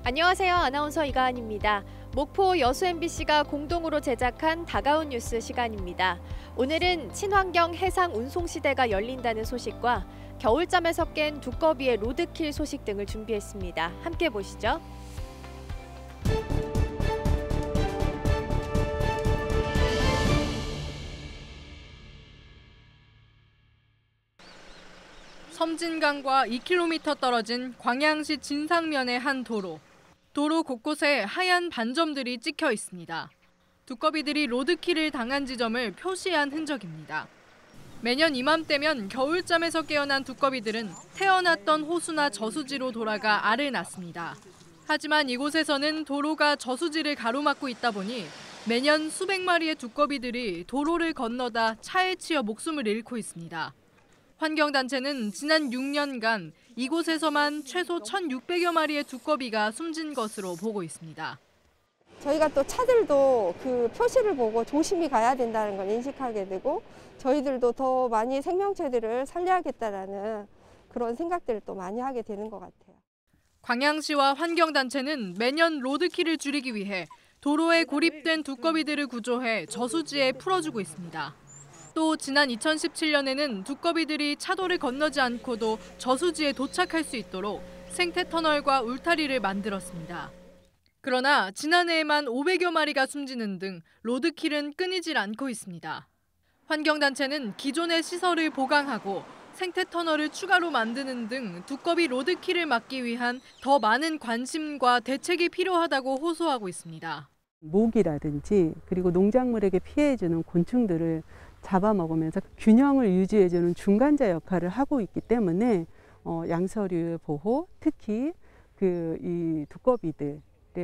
안녕하세요. 아나운서 이가은입니다. 목포 여수 MBC가 공동으로 제작한 다가온 뉴스 시간입니다. 오늘은 친환경 해상 운송 시대가 열린다는 소식과 겨울잠에서 깬 두꺼비의 로드킬 소식 등을 준비했습니다. 함께 보시죠. 섬진강과 2km 떨어진 광양시 진상면의 한 도로. 도로 곳곳에 하얀 반점들이 찍혀 있습니다. 두꺼비들이 로드킬을 당한 지점을 표시한 흔적입니다. 매년 이맘때면 겨울잠에서 깨어난 두꺼비들은 태어났던 호수나 저수지로 돌아가 알을 낳습니다. 하지만 이곳에서는 도로가 저수지를 가로막고 있다 보니 매년 수백 마리의 두꺼비들이 도로를 건너다 차에 치여 목숨을 잃고 있습니다. 환경단체는 지난 6년간 이곳에서만 최소 1,600여 마리의 두꺼비가 숨진 것으로 보고 있습니다. 저희가 또 차들도 그 표시를 보고 조심히 가야 된다는 걸 인식하게 되고 저희들도 더 많이 생명체들을 살려야겠다라는 그런 생각들을 또 많이 하게 되는 것 같아요. 광양시와 환경단체는 매년 로드킬을 줄이기 위해 도로에 고립된 두꺼비들을 구조해 저수지에 풀어주고 있습니다. 또 지난 2017년에는 두꺼비들이 차도를 건너지 않고도 저수지에 도착할 수 있도록 생태 터널과 울타리를 만들었습니다. 그러나 지난해에만 500여 마리가 숨지는 등 로드킬은 끊이질 않고 있습니다. 환경단체는 기존의 시설을 보강하고 생태 터널을 추가로 만드는 등 두꺼비 로드킬을 막기 위한 더 많은 관심과 대책이 필요하다고 호소하고 있습니다. 모기라든지 그리고 농작물에게 피해주는 곤충들을 잡아먹으면서 균형을 유지해주는 중간자 역할을 하고 있기 때문에 양서류의 보호, 특히 이 두꺼비들의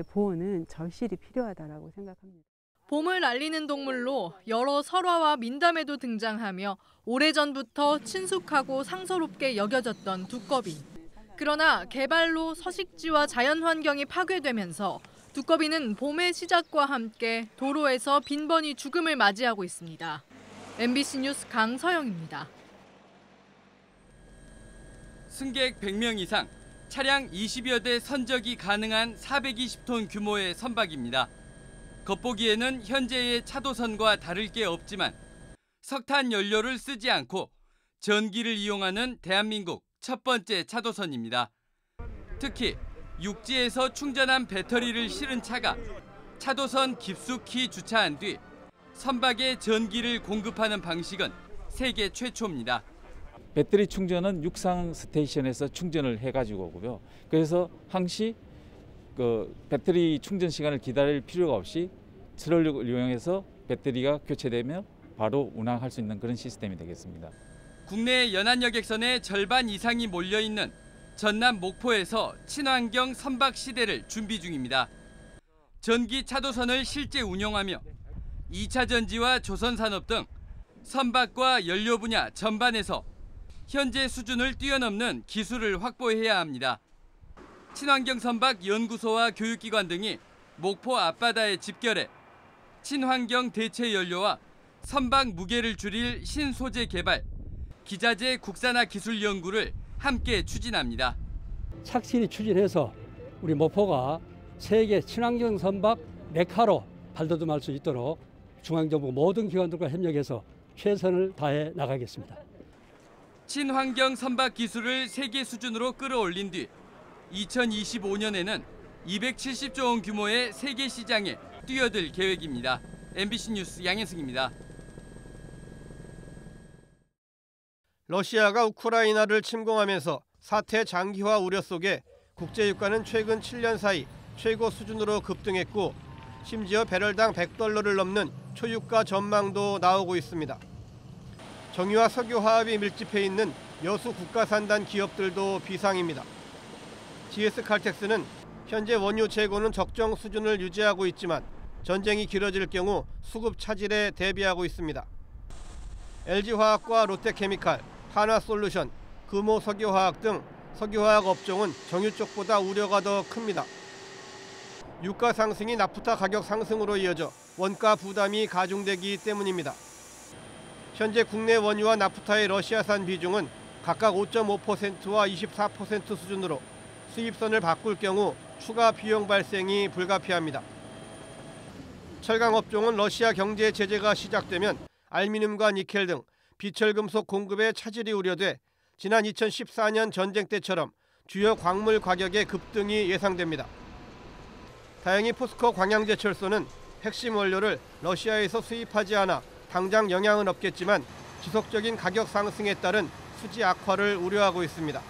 보호는 절실히 필요하다고 생각합니다. 봄을 알리는 동물로 여러 설화와 민담에도 등장하며 오래전부터 친숙하고 상서롭게 여겨졌던 두꺼비. 그러나 개발로 서식지와 자연환경이 파괴되면서 두꺼비는 봄의 시작과 함께 도로에서 빈번히 죽음을 맞이하고 있습니다. MBC 뉴스 강서영입니다. 승객 100명 이상, 차량 20여 대 선적이 가능한 420톤 규모의 선박입니다. 겉보기에는 현재의 차도선과 다를 게 없지만 석탄 연료를 쓰지 않고 전기를 이용하는 대한민국 첫 번째 차도선입니다. 특히 육지에서 충전한 배터리를 실은 차가 차도선 깊숙이 주차한 뒤 선박에 전기를 공급하는 방식은 세계 최초입니다. 배터리 충전은 육상 스테이션에서 충전을 해가지고 오고요. 그래서 항시 배터리 충전 시간을 기다릴 필요가 없이 트롤을 이용해서 배터리가 교체되며 바로 운항할 수 있는 그런 시스템이 되겠습니다. 국내 연안여객선의 절반 이상이 몰려있는 전남 목포에서 친환경 선박 시대를 준비 중입니다. 전기 차도선을 실제 운영하며 2차 전지와 조선산업 등 선박과 연료 분야 전반에서 현재 수준을 뛰어넘는 기술을 확보해야 합니다. 친환경 선박 연구소와 교육기관 등이 목포 앞바다에 집결해 친환경 대체 연료와 선박 무게를 줄일 신소재 개발, 기자재 국산화 기술 연구를 함께 추진합니다. 착실히 추진해서 우리 목포가 세계 친환경 선박 메카로 발돋움할 수 있도록 중앙정부 모든 기관들과 협력해서 최선을 다해 나가겠습니다. 친환경 선박 기술을 세계 수준으로 끌어올린 뒤 2025년에는 270조 원 규모의 세계 시장에 뛰어들 계획입니다. MBC 뉴스 양현승입니다. 러시아가 우크라이나를 침공하면서 사태 장기화 우려 속에 국제유가는 최근 7년 사이 최고 수준으로 급등했고 심지어 배럴당 $100를 넘는 초유가 전망도 나오고 있습니다. 정유와 석유화합이 밀집해 있는 여수 국가산단 기업들도 비상입니다. GS칼텍스는 현재 원유 재고는 적정 수준을 유지하고 있지만 전쟁이 길어질 경우 수급 차질에 대비하고 있습니다. LG화학과 롯데케미칼, 한화솔루션, 금호석유화학 등 석유화학 업종은 정유 쪽보다 우려가 더 큽니다. 유가 상승이 나프타 가격 상승으로 이어져 원가 부담이 가중되기 때문입니다. 현재 국내 원유와 나프타의 러시아산 비중은 각각 5.5%와 24% 수준으로 수입선을 바꿀 경우 추가 비용 발생이 불가피합니다. 철강 업종은 러시아 경제 제재가 시작되면 알루미늄과 니켈 등 비철금속 공급에 차질이 우려돼 지난 2014년 전쟁 때처럼 주요 광물 가격의 급등이 예상됩니다. 다행히 포스코 광양제철소는 핵심 원료를 러시아에서 수입하지 않아 당장 영향은 없겠지만 지속적인 가격 상승에 따른 수지 악화를 우려하고 있습니다.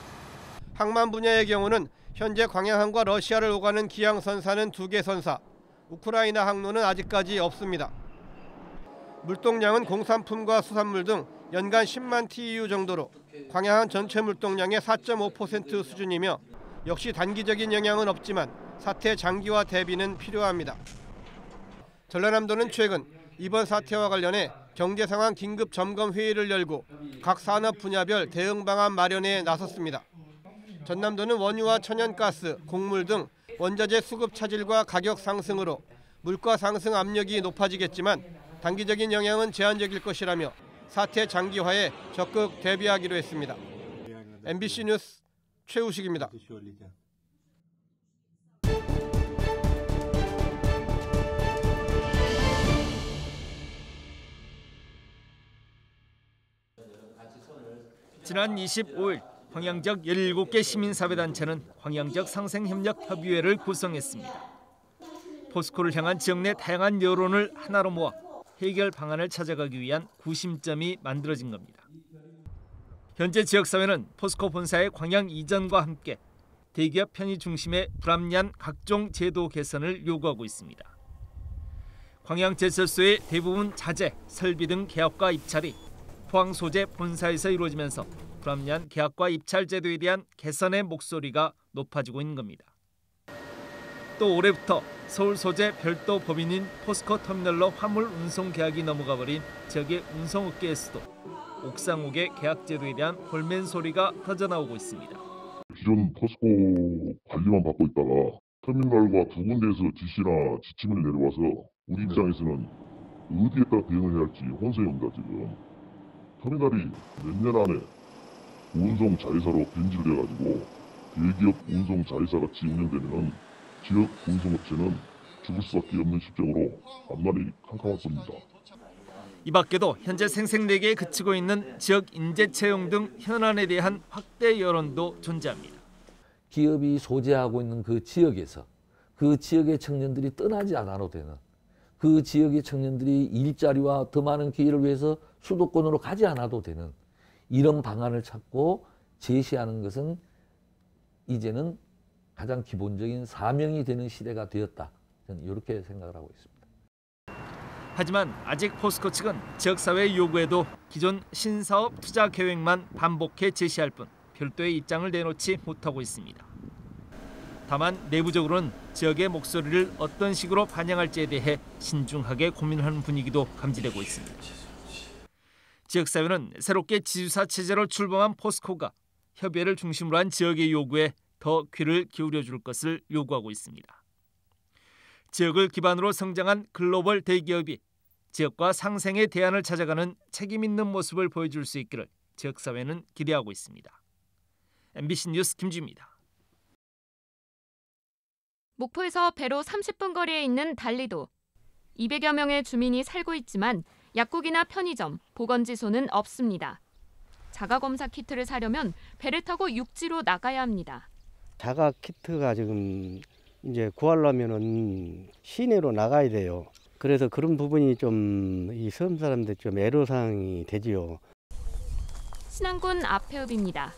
항만 분야의 경우는 현재 광양항과 러시아를 오가는 기항선사는 2개 선사, 우크라이나 항로는 아직까지 없습니다. 물동량은 공산품과 수산물 등 연간 10만 TEU 정도로 광양항 전체 물동량의 4.5% 수준이며 역시 단기적인 영향은 없지만 사태 장기화 대비는 필요합니다. 전라남도는 최근 이번 사태와 관련해 경제상황 긴급 점검 회의를 열고 각 산업 분야별 대응 방안 마련에 나섰습니다. 전남도는 원유와 천연가스, 곡물 등 원자재 수급 차질과 가격 상승으로 물가 상승 압력이 높아지겠지만 단기적인 영향은 제한적일 것이라며 사태 장기화에 적극 대비하기로 했습니다. MBC 뉴스 최우식입니다. 지난 25일 광양 지역 17개 시민사회단체는 광양 지역 상생협력협의회를 구성했습니다. 포스코를 향한 지역 내 다양한 여론을 하나로 모아 해결 방안을 찾아가기 위한 구심점이 만들어진 겁니다. 현재 지역사회는 포스코 본사의 광양 이전과 함께 대기업 편의 중심의 불합리한 각종 제도 개선을 요구하고 있습니다. 광양제철소의 대부분 자재, 설비 등 계약과 입찰이 포항 소재 본사에서 이루어지면서 불합리한 계약과 입찰 제도에 대한 개선의 목소리가 높아지고 있는 겁니다. 또 올해부터 서울 소재 별도 법인인 포스코 터미널로 화물 운송 계약이 넘어가 버린 지역의 운송업계에서도 옥상옥의 계약 제도에 대한 볼멘 소리가 터져나오고 있습니다. 기존 포스코 관리만 받고 있다가 터미널과 2군데에서 지시나 지침을 내려와서 우리 입장에서는 어디에다 대응을 해야 할지 혼선이 옵니다. 지금 터미널이 몇 년 안에 운송 자회사로 변질돼가지고 대기업 운송 자회사 같이 운영되면 지역 운송업체는 죽을 수밖에 없는 실정으로 앞날이 캄캄할 겁니다. 이 밖에도 현재 생색내기에 그치고 있는 지역 인재 채용 등 현안에 대한 확대 여론도 존재합니다. 기업이 소재하고 있는 그 지역에서 그 지역의 청년들이 떠나지 않아도 되는, 그 지역의 청년들이 일자리와 더 많은 기회를 위해서 수도권으로 가지 않아도 되는 이런 방안을 찾고 제시하는 것은 이제는 가장 기본적인 사명이 되는 시대가 되었다. 저는 이렇게 생각을 하고 있습니다. 하지만 아직 포스코 측은 지역사회의 요구에도 기존 신사업 투자 계획만 반복해 제시할 뿐 별도의 입장을 내놓지 못하고 있습니다. 다만 내부적으로는 지역의 목소리를 어떤 식으로 반영할지에 대해 신중하게 고민하는 분위기도 감지되고 있습니다. 지역사회는 새롭게 지주사 체제로 출범한 포스코가 협의회를 중심으로 한 지역의 요구에 더 귀를 기울여 줄 것을 요구하고 있습니다. 지역을 기반으로 성장한 글로벌 대기업이 지역과 상생의 대안을 찾아가는 책임 있는 모습을 보여줄 수 있기를 지역사회는 기대하고 있습니다. MBC 뉴스 김주입니다. 목포에서 배로 30분 거리에 있는 달리도. 200여 명의 주민이 살고 있지만 약국이나 편의점, 보건지소는 없습니다. 자가검사 키트를 사려면 배를 타고 육지로 나가야 합니다. 자가 키트가 지금 이제 구하려면은 시내로 나가야 돼요. 그래서 그런 부분이 좀 이 섬 사람들 좀 애로사항이 되지요. 신안군 앞해읍입니다.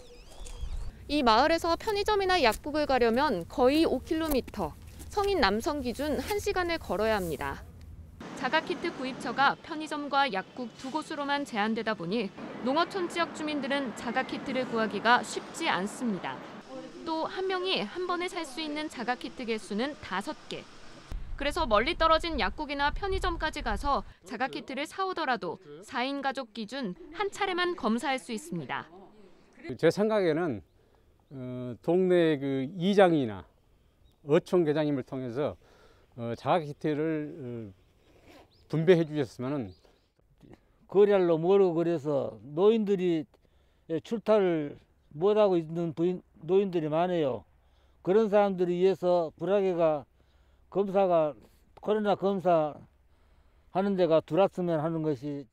이 마을에서 편의점이나 약국을 가려면 거의 5km, 성인 남성 기준 1시간을 걸어야 합니다. 자가키트 구입처가 편의점과 약국 2곳으로만 제한되다 보니 농어촌 지역 주민들은 자가키트를 구하기가 쉽지 않습니다. 또 한 명이 한 번에 살 수 있는 자가키트 개수는 5개. 그래서 멀리 떨어진 약국이나 편의점까지 가서 자가키트를 사오더라도 4인 가족 기준 한 차례만 검사할 수 있습니다. 제 생각에는 동네 그 이장이나 어촌 계장님을 통해서 자가키트를 분배해 주셨으면은 거리로 멀어 그래서 노인들이 출타를 못하고 있는 노인들이 많아요. 그런 사람들을 위해서 불화계가 코로나 검사 하는 데가 들어왔으면 하는 것이.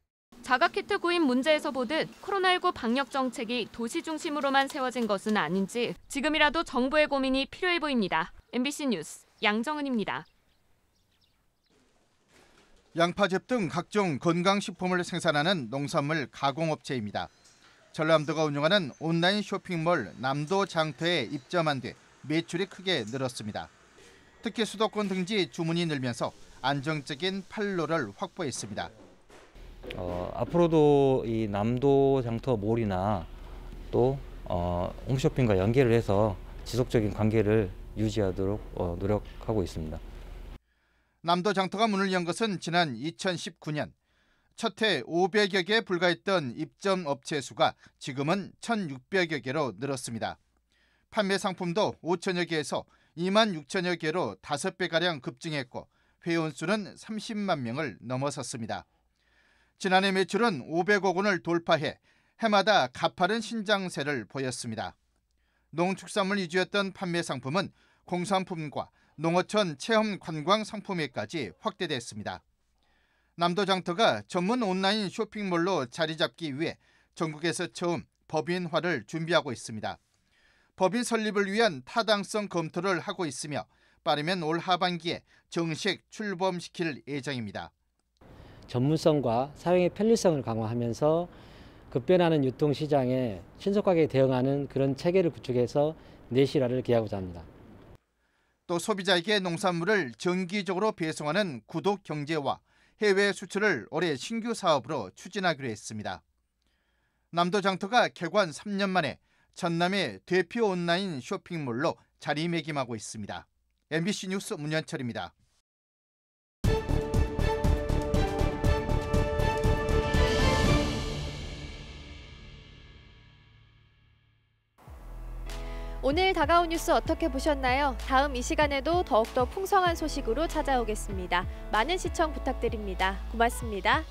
자가키트 구입 문제에서 보듯 코로나19 방역 정책이 도시 중심으로만 세워진 것은 아닌지 지금이라도 정부의 고민이 필요해 보입니다. MBC 뉴스 양정은입니다. 양파즙 등 각종 건강식품을 생산하는 농산물 가공업체입니다. 전남도가 운영하는 온라인 쇼핑몰 남도장터에 입점한 뒤 매출이 크게 늘었습니다. 특히 수도권 등지 주문이 늘면서 안정적인 판로를 확보했습니다. 앞으로도 이 남도장터몰이나 또 홈쇼핑과 연계를 해서 지속적인 관계를 유지하도록 노력하고 있습니다. 남도장터가 문을 연 것은 지난 2019년. 첫 해 500여 개에 불과했던 입점 업체 수가 지금은 1,600여 개로 늘었습니다. 판매 상품도 5천여 개에서 2만 6천여 개로 5배가량 급증했고 회원 수는 30만 명을 넘어섰습니다. 지난해 매출은 500억 원을 돌파해 해마다 가파른 신장세를 보였습니다. 농축산물 위주였던 판매 상품은 공산품과 농어촌 체험 관광 상품에까지 확대됐습니다. 남도장터가 전문 온라인 쇼핑몰로 자리 잡기 위해 전국에서 처음 법인화를 준비하고 있습니다. 법인 설립을 위한 타당성 검토를 하고 있으며 빠르면 올 하반기에 정식 출범시킬 예정입니다. 전문성과 사용의 편리성을 강화하면서 급변하는 유통시장에 신속하게 대응하는 그런 체계를 구축해서 내실화를 기하고자 합니다. 또 소비자에게 농산물을 정기적으로 배송하는 구독 경제와 해외 수출을 올해 신규 사업으로 추진하기로 했습니다. 남도장터가 개관 3년 만에 전남의 대표 온라인 쇼핑몰로 자리매김하고 있습니다. MBC 뉴스 문현철입니다. 오늘 다가온 뉴스 어떻게 보셨나요? 다음 이 시간에도 더욱더 풍성한 소식으로 찾아오겠습니다. 많은 시청 부탁드립니다. 고맙습니다.